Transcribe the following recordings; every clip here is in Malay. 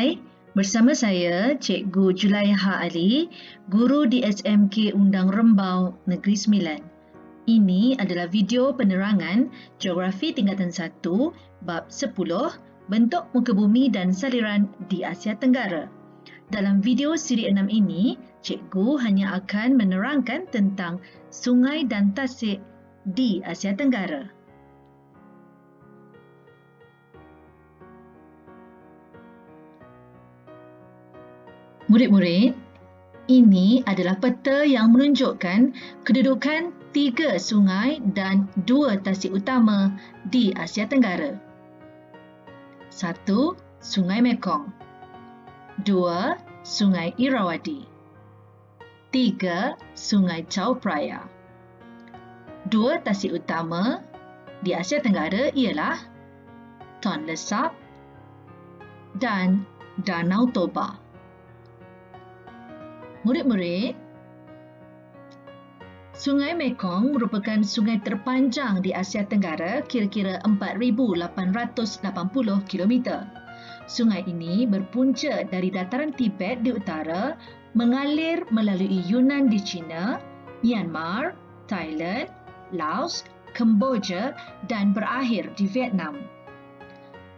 Hai, bersama saya Cikgu Julaiha Ali, Guru di SMK Undang Rembau Negeri Sembilan. Ini adalah video penerangan Geografi Tingkatan 1, Bab 10, Bentuk Muka Bumi dan Saliran di Asia Tenggara. Dalam video siri 6 ini, Cikgu hanya akan menerangkan tentang sungai dan tasik di Asia Tenggara. Murid-murid, ini adalah peta yang menunjukkan kedudukan 3 sungai dan 2 tasik utama di Asia Tenggara. 1. Sungai Mekong. 2. Sungai Irrawaddy. 3. Sungai Chao Phraya. 2 tasik utama di Asia Tenggara ialah Tonle Sap dan Danau Toba. Murid-murid, Sungai Mekong merupakan sungai terpanjang di Asia Tenggara, kira-kira 4,880 km. Sungai ini berpunca dari dataran Tibet di utara, mengalir melalui Yunnan di China, Myanmar, Thailand, Laos, Kemboja dan berakhir di Vietnam.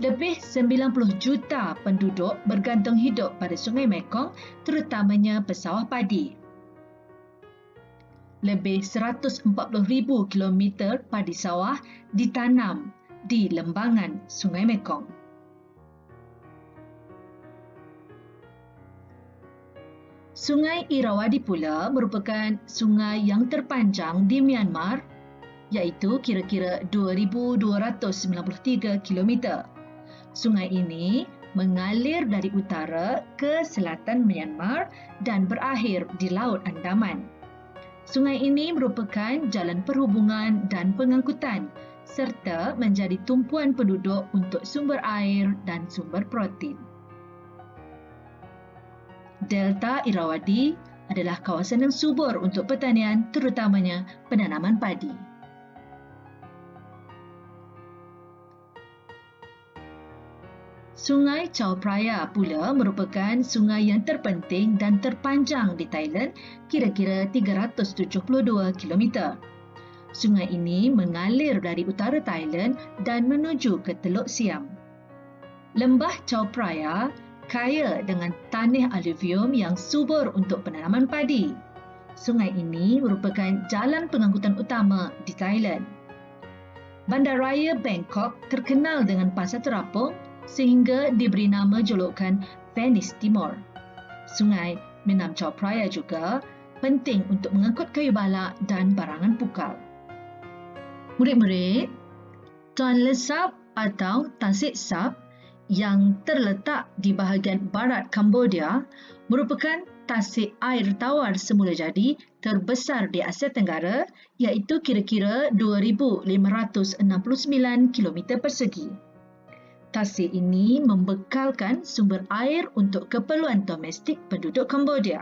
Lebih 90 juta penduduk bergantung hidup pada Sungai Mekong, terutamanya pesawah padi. Lebih 140,000 kilometer padi sawah ditanam di lembangan Sungai Mekong. Sungai Irrawaddy pula merupakan sungai yang terpanjang di Myanmar, iaitu kira-kira 2,293 kilometer. Sungai ini mengalir dari utara ke selatan Myanmar dan berakhir di Laut Andaman. Sungai ini merupakan jalan perhubungan dan pengangkutan serta menjadi tumpuan penduduk untuk sumber air dan sumber protein. Delta Irrawaddy adalah kawasan yang subur untuk pertanian, terutamanya penanaman padi. Sungai Chao Phraya pula merupakan sungai yang terpenting dan terpanjang di Thailand, kira-kira 372 km. Sungai ini mengalir dari utara Thailand dan menuju ke Teluk Siam. Lembah Chao Phraya kaya dengan tanah aluvium yang subur untuk penanaman padi. Sungai ini merupakan jalan pengangkutan utama di Thailand. Bandaraya Bangkok terkenal dengan pasar terapung sehingga diberi nama julukan Venice Timur. Sungai Menam Chao Phraya juga penting untuk mengangkut kayu balak dan barangan pukal. Murid-murid, Tonle Sap atau Tasik Sap yang terletak di bahagian barat Cambodia merupakan tasik air tawar semula jadi terbesar di Asia Tenggara, iaitu kira-kira 2,569 km persegi. Tasik ini membekalkan sumber air untuk keperluan domestik penduduk Cambodia.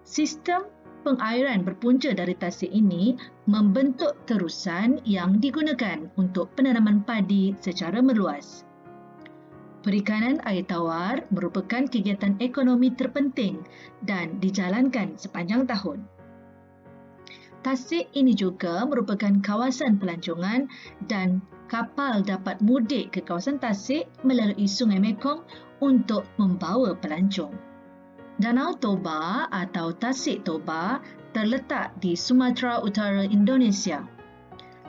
Sistem pengairan berpunca dari tasik ini membentuk terusan yang digunakan untuk penanaman padi secara meluas. Perikanan air tawar merupakan kegiatan ekonomi terpenting dan dijalankan sepanjang tahun. Tasik ini juga merupakan kawasan pelancongan dan kapal dapat mudik ke kawasan tasik melalui Sungai Mekong untuk membawa pelancong. Danau Toba atau Tasik Toba terletak di Sumatera Utara, Indonesia.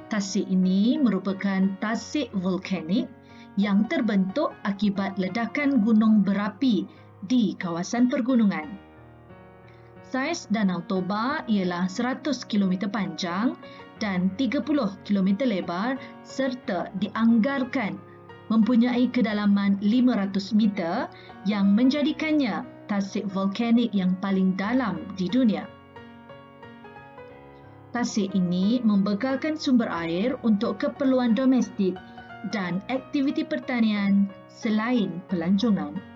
Tasik ini merupakan tasik vulkanik yang terbentuk akibat ledakan gunung berapi di kawasan pergunungan. Saiz Danau Toba ialah 100 km panjang dan 30 km lebar serta dianggarkan mempunyai kedalaman 500 meter yang menjadikannya tasik vulkanik yang paling dalam di dunia. Tasik ini membekalkan sumber air untuk keperluan domestik dan aktiviti pertanian selain pelancongan.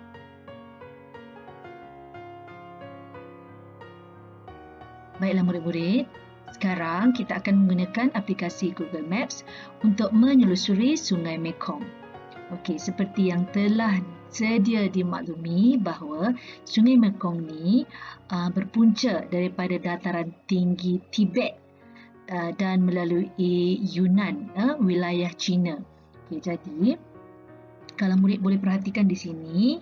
Baiklah murid-murid, sekarang kita akan menggunakan aplikasi Google Maps untuk menyelusuri Sungai Mekong. Okey, seperti yang telah sedia dimaklumi bahawa Sungai Mekong ni berpunca daripada dataran tinggi Tibet dan melalui Yunnan, wilayah China. Okey, jadi kalau murid boleh perhatikan di sini,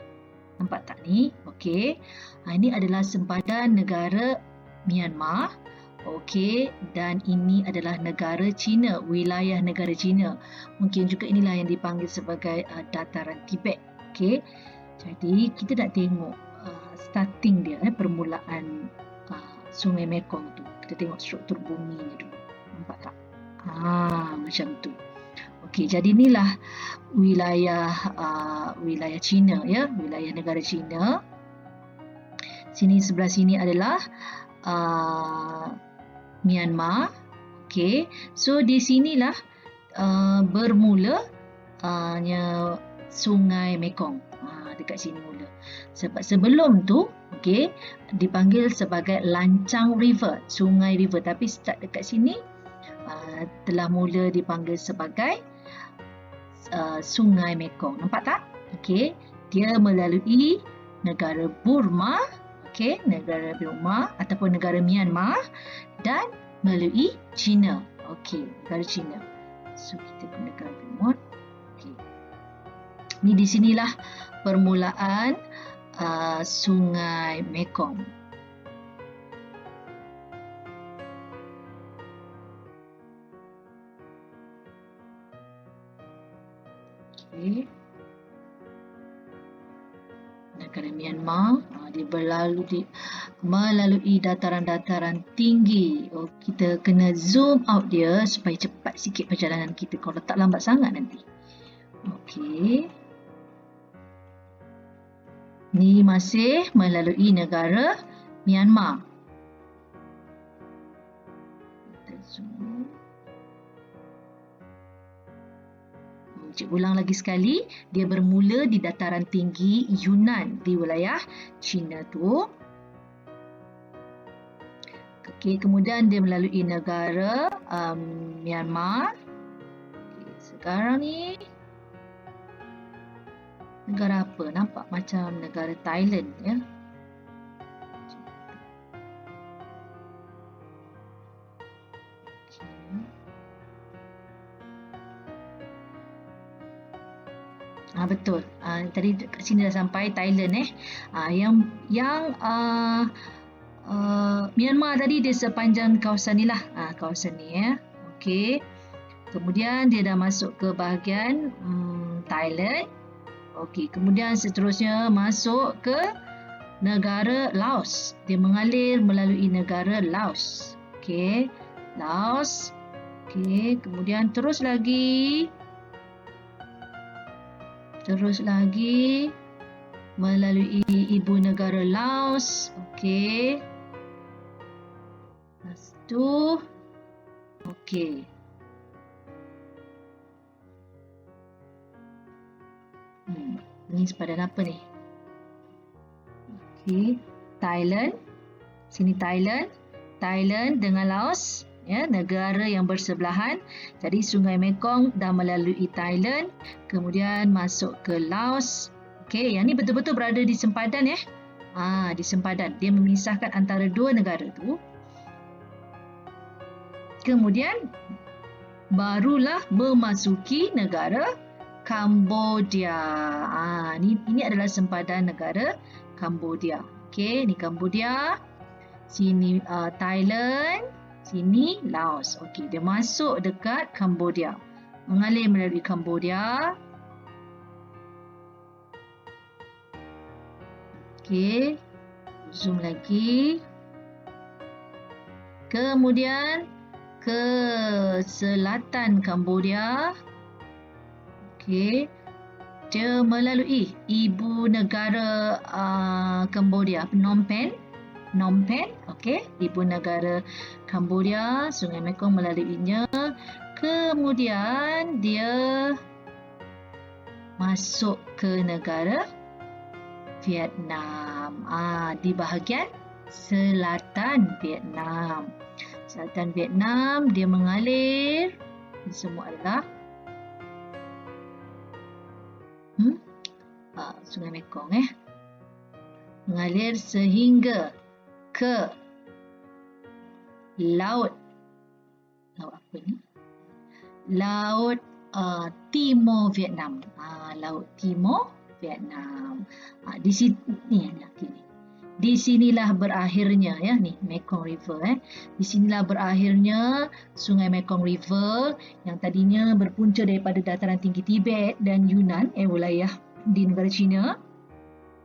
nampak tak ni? Okey. Ini adalah sempadan negara Myanmar. Okey, dan ini adalah negara China, wilayah negara China. Mungkin juga inilah yang dipanggil sebagai dataran Tibet. Okey. Jadi kita nak tengok starting dia, permulaan Sungai Mekong tu. Kita tengok struktur buminya dulu. Nampak tak? Macam tu. Okey, jadi inilah wilayah China, ya, wilayah negara China. Sebelah sini adalah Myanmar. Okey, so di sinilah bermula Sungai Mekong. Dekat sini mula. Sebab sebelum tu, okey, dipanggil sebagai Lancang River, Sungai River, tapi start dekat sini telah mula dipanggil sebagai Sungai Mekong. Nampak tak? Okey, dia melalui negara Burma, okey, negara Burma ataupun negara Myanmar dan melalui China. Okey, negara China. So kita gunakan remote. Okey. Ni di sinilah permulaan Sungai Mekong. Okey. Negara Myanmar, dia melalui dataran-dataran tinggi. Kita kena zoom out dia supaya cepat sikit perjalanan kita, kalau tak lambat sangat nanti. Okey. Ni masih melalui negara Myanmar. Kita zoom. Cik ulang lagi sekali, dia bermula di dataran tinggi Yunnan di wilayah China tu. Okey, kemudian dia melalui negara Myanmar. Okay, sekarang ni negara apa? Nampak macam negara Thailand, ya. Betul. Tadi kat sini dah sampai Thailand, yang Myanmar tadi dia sepanjang kawasan ni lah. Kawasan ni, ya. Okey. Kemudian dia dah masuk ke bahagian Thailand. Okey, kemudian seterusnya masuk ke negara Laos. Dia mengalir melalui negara Laos. Okey, Laos. Okey, kemudian terus lagi melalui ibu negara Laos. Okey. Lepas tu okey. Ni sepadan apa ni? Okey, Thailand. Sini Thailand dengan Laos, ya, negara yang bersebelahan. Jadi Sungai Mekong dah melalui Thailand, kemudian masuk ke Laos. Okey, yang ni betul-betul berada di sempadan, ya. Di sempadan. Dia memisahkan antara dua negara tu. Kemudian barulah memasuki negara Cambodia. Ini adalah sempadan negara Cambodia. Okey, ni Cambodia. Sini Thailand, sini Laos. Okey, dia masuk dekat Cambodia. Mengalir melalui Cambodia. Okey, zoom lagi. Kemudian ke selatan Cambodia. Okey, dia melalui ibu negara Cambodia, Phnom Penh. Okey, ibu negara Cambodia, Sungai Mekong melaluinya. Kemudian dia masuk ke negara Vietnam. Di bahagian selatan Vietnam. Selatan Vietnam dia mengalir. Ini semua adalah Sungai Mekong mengalir sehingga ke laut apa ni? Laut Timur Vietnam. Laut Timur Vietnam. Di sini di sinilah berakhirnya ni Mekong River Di sinilah berakhirnya Sungai Mekong River yang tadinya berpunca daripada dataran tinggi Tibet dan Yunnan wilayah di negara China.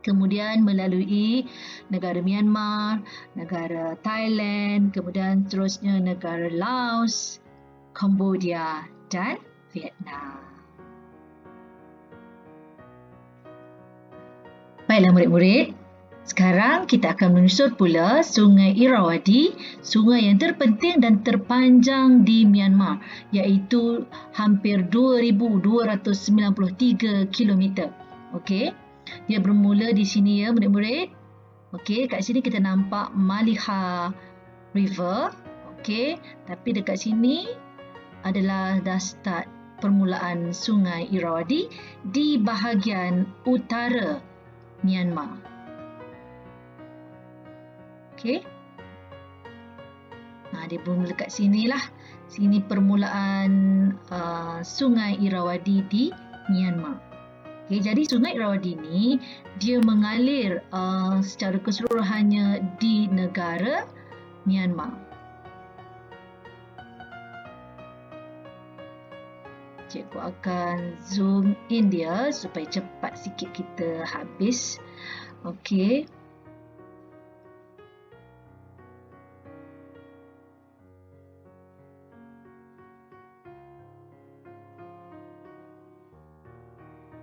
Kemudian melalui negara Myanmar, negara Thailand, kemudian terusnya negara Laos, Cambodia dan Vietnam. Baiklah murid-murid, sekarang kita akan menyusur pula Sungai Irrawaddy, sungai yang terpenting dan terpanjang di Myanmar, iaitu hampir 2,293 km. Okey, dia bermula di sini murid-murid. Okey, kat sini kita nampak Maliha River. Okey, tapi dekat sini adalah dah start permulaan Sungai Irrawaddy di bahagian utara Myanmar. Okey. Dia bermula kat sinilah. Sini permulaan Sungai Irrawaddy di Myanmar. Okey, jadi Sungai Irrawaddy ni dia mengalir secara keseluruhannya di negara Myanmar. Cikgu akan zoom in dia supaya cepat sikit kita habis. Okey.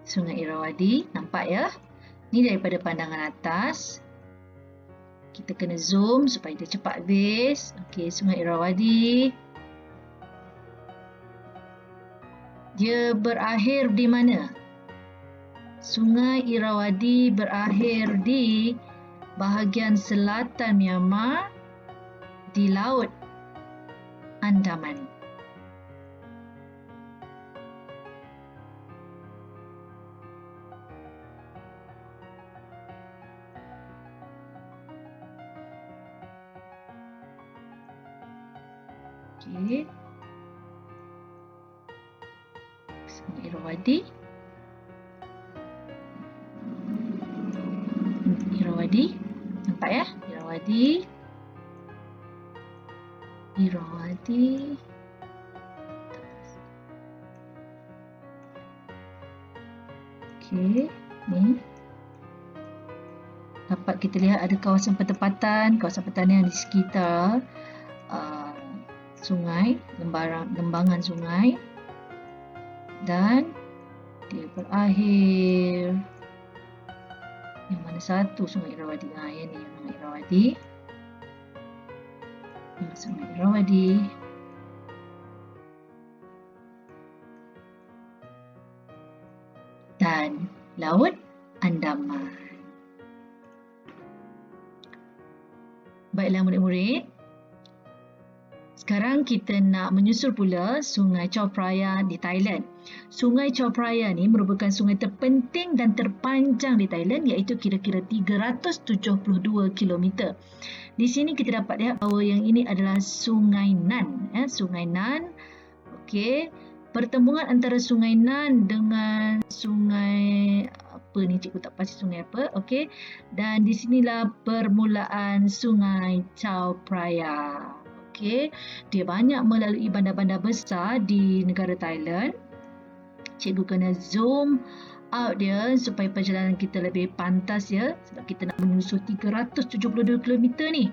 Sungai Irrawaddy, nampak ya? Ni daripada pandangan atas. Kita kena zoom supaya dia cepat habis. Okey, Sungai Irrawaddy. Dia berakhir di mana? Sungai Irrawaddy berakhir di bahagian selatan Myanmar di Laut Andaman. Okey. Sungai Irrawaddy. Irrawaddy. Nampak ya? Irrawaddy. Irrawaddy. Okey, ni. Dapat kita lihat ada kawasan pertempatan, kawasan pertanian di sekitar sungai, lembangan sungai, dan dia berakhir yang mana satu Sungai Irrawaddy. Yang ni Sungai Irrawaddy. Sungai Irrawaddy. Dan Laut Andaman. Baiklah murid-murid. Sekarang kita nak menyusul pula Sungai Chao Phraya di Thailand. Sungai Chao Phraya ni merupakan sungai terpenting dan terpanjang di Thailand, iaitu kira-kira 372 km. Di sini kita dapat lihat bahawa yang ini adalah Sungai Nan. Sungai Nan. Okey. Pertemuan antara Sungai Nan dengan sungai apa ni, cikgu tak pasti sungai apa. Okey. Dan di sinilah permulaan Sungai Chao Phraya. Okey, dia banyak melalui bandar-bandar besar di negara Thailand. Cikgu kena zoom out dia supaya perjalanan kita lebih pantas ya, sebab kita nak menyusul 372 km ni.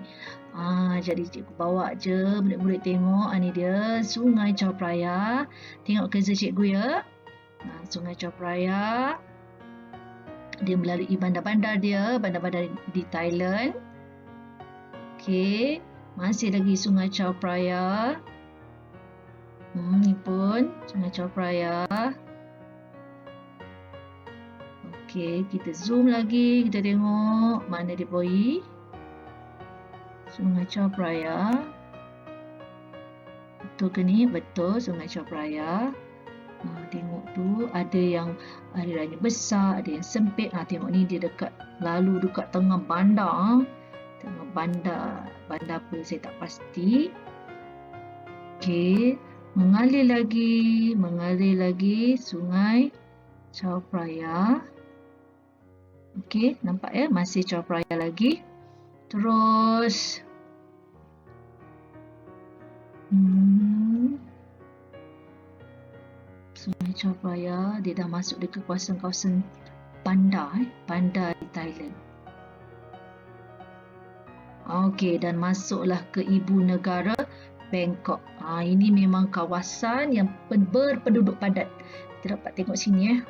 Jadi cikgu bawa je murid-murid tengok. Ni dia Sungai Chao Phraya. Tengok kerja cikgu ya. Sungai Chao Phraya. Dia melalui bandar-bandar dia, bandar-bandar di Thailand. Okey. Masih lagi Sungai Chao Phraya. Ni pun Sungai Chao Phraya. Okey, kita zoom lagi. Kita tengok mana dia pergi. Sungai Chao Phraya. Betul ke ni? Betul, Sungai Chao Phraya. Tengok tu, ada yang areanya besar, ada yang sempit. Tengok ni dia lalu dekat tengah bandar. Tengah bandar apa saya tak pasti. Okey, mengalir lagi Sungai Chao Phraya. Okey, nampak ya, masih Chao Phraya lagi. Terus Sungai Chao Phraya, dia dah masuk dekat kawasan-kawasan bandar di Thailand. Okey, dan masuklah ke ibu negara Bangkok. Ini memang kawasan yang berpenduduk padat. Kita dapat tengok sini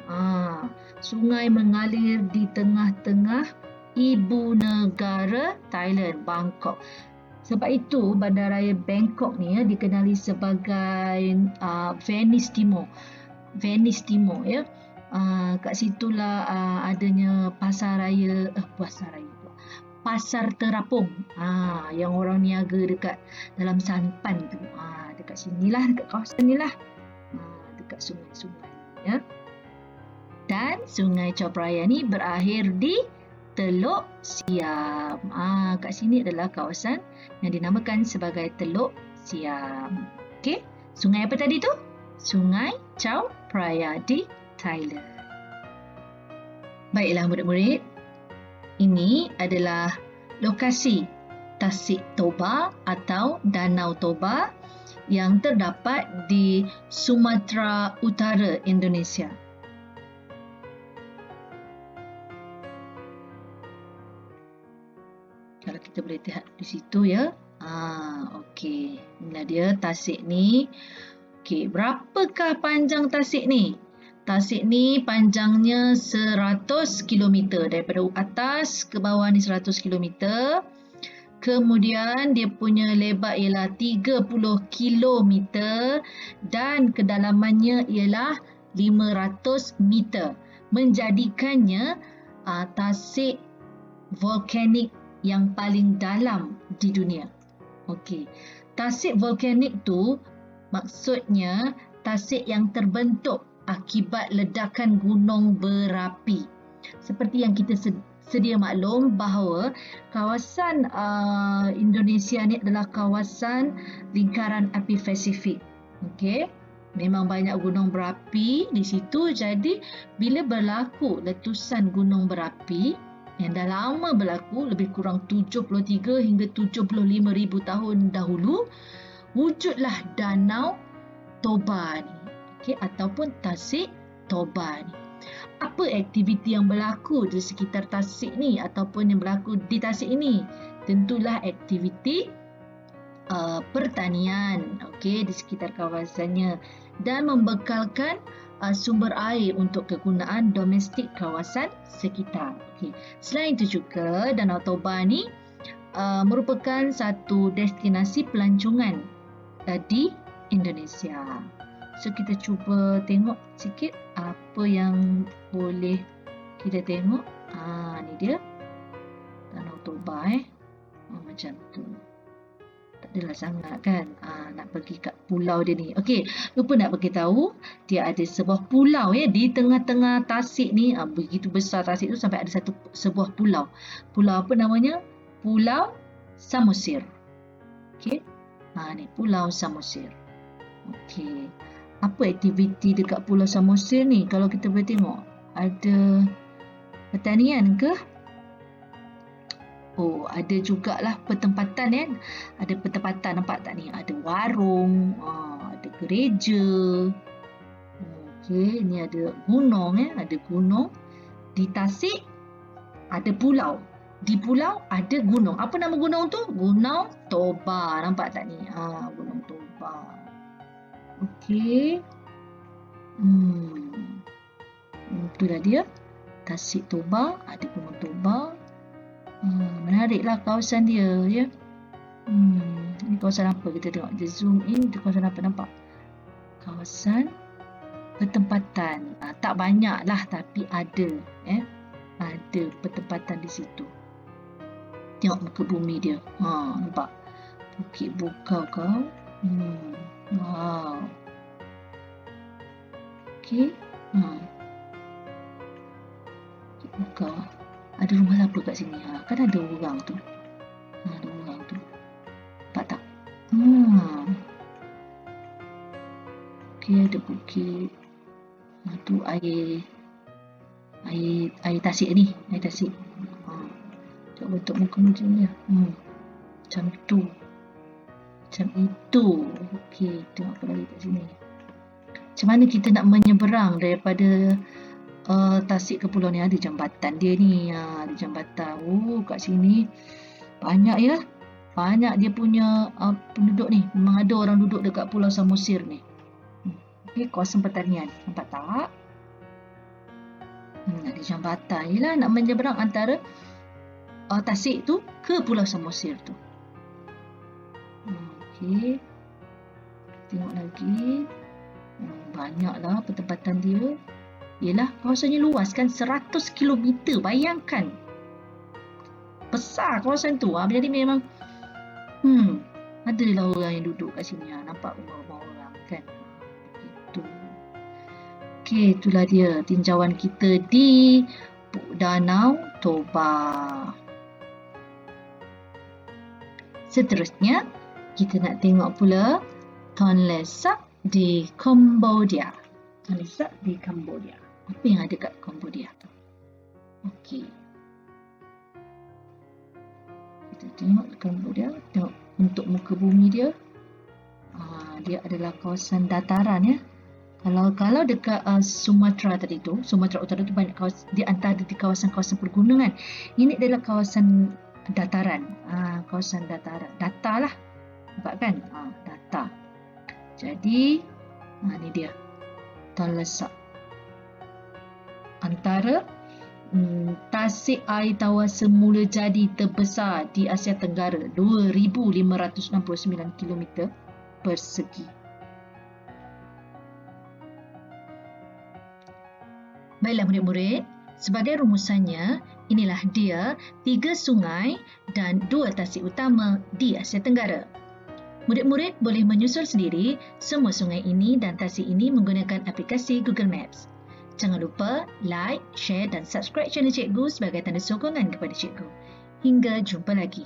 sungai mengalir di tengah-tengah ibu negara Thailand, Bangkok. Sebab itu bandaraya Bangkok ni dikenali sebagai Venice Timur. Ya. Kat situlah adanya pasar terapung. Yang orang niaga dekat dalam sampan tu. Dekat sinilah, dekat kawasan ni lah. Dekat sungai-sungai ya. Dan Sungai Chao Phraya ni berakhir di Teluk Siam. Kat sini adalah kawasan yang dinamakan sebagai Teluk Siam. Okey, sungai apa tadi tu? Sungai Chao Phraya di Thailand. Baiklah murid-murid, ini adalah lokasi Tasik Toba atau Danau Toba yang terdapat di Sumatera Utara, Indonesia. Kalau kita boleh lihat di situ ya. Okey, inilah dia Tasik ni. Okey, berapakah panjang Tasik ni? Tasik ni panjangnya 100 km. Daripada atas ke bawah ni 100 km. Kemudian dia punya lebar ialah 30 km dan kedalamannya ialah 500 meter. Menjadikannya tasik volkanik yang paling dalam di dunia. Okey. Tasik volkanik tu maksudnya tasik yang terbentuk akibat ledakan gunung berapi. Seperti yang kita sedia maklum bahawa kawasan Indonesia ni adalah kawasan lingkaran api Pasifik. Okey. Memang banyak gunung berapi di situ, jadi bila berlaku letusan gunung berapi yang dah lama berlaku, lebih kurang 73 hingga 75,000 tahun dahulu, wujudlah Danau Toba ni, ataupun Tasik Toba ni. Apa aktiviti yang berlaku di sekitar tasik ni ataupun yang berlaku di tasik ini? Tentulah aktiviti pertanian di sekitar kawasannya dan membekalkan sumber air untuk kegunaan domestik kawasan sekitar. Selain itu juga Danau Toba ni merupakan satu destinasi pelancongan di Indonesia. So kita cuba tengok sikit apa yang boleh kita tengok. Ni dia Danau Toba macam tu. Adalah sangat kan nak pergi kat pulau dia ni. Okey, lupa nak bagi tahu dia ada sebuah pulau di tengah-tengah tasik ni. Begitu besar tasik tu sampai ada sebuah pulau. Pulau apa namanya? Pulau Samosir. Okey. Ni Pulau Samosir. Okey. Apa aktiviti dekat Pulau Samosir ni? Kalau kita boleh tengok, ada pertanian ke? Ada jugalah pertempatan Ada pertempatan, nampak tak ni? Ada warung, ada gereja. Okey, ni ada gunung ada gunung. Di tasik ada pulau. Di pulau ada gunung. Apa nama gunung tu? Gunung Toba. Nampak tak ni? Gunung Toba. Okey. Itulah dia. Tasik Toba, ada Gunung Toba. Menariklah kawasan dia ya. Ini kawasan apa? Kita tengok, dia zoom in, di kawasan apa nampak? Kawasan pertempatan. Tak banyak lah tapi ada ada pertempatan di situ. Tengok muka bumi dia. Nampak? Bukit Bukau kau. Wow. Okey. Buka. Ada rumah siapa kat sini? Kan ada orang tu. Ada orang tu. Nampak tak? Okey, ada bukit. Tu air tasik ni. Air tasik. Cuba bentuk muka macam ni. Macam tu. Macam itu. Okey, tengok apa lagi kat sini. Macam mana kita nak menyeberang daripada tasik ke pulau ni? Ada jambatan dia ni. Ada jambatan. Kat sini banyak ya. Banyak dia punya penduduk ni. Memang ada orang duduk dekat Pulau Samosir ni. Okey, kawasan pertanian. Nampak tak? Ada jambatan. Yelah, nak menyeberang antara tasik tu ke Pulau Samosir tu. Okey. Tengok lagi. Banyaklah pertempatan dia. Yelah, kawasannya luas kan, 100 km. Bayangkan. Besar kawasan tu. Jadi memang adalah orang yang duduk kat sini. Nampak rumah-rumah orang kan. Itu. Okey, itulah dia tinjauan kita di Danau Toba. Seterusnya, kita nak tengok pula Tonle Sap di Cambodia. Tonle Sap di Cambodia. Apa yang ada kat Cambodia tu? Okey. Kita tengok Cambodia. Tengok untuk muka bumi dia. Dia adalah kawasan dataran ya. Kalau dekat Sumatera tadi tu, Sumatera Utara tu banyak kawasan, dia antara di kawasan-kawasan pergunungan. Ini adalah kawasan dataran. Kawasan dataran. Data lah. Nampak kan? Data. Jadi, ni dia. Tonle Sap. Antara tasik air tawar semula jadi terbesar di Asia Tenggara, 2,569 km persegi. Baiklah murid-murid, sebagai rumusannya, inilah dia 3 sungai dan 2 tasik utama di Asia Tenggara. Murid-murid boleh menyusul sendiri semua sungai ini dan tasik ini menggunakan aplikasi Google Maps. Jangan lupa like, share dan subscribe channel Cikgu sebagai tanda sokongan kepada Cikgu. Hingga jumpa lagi.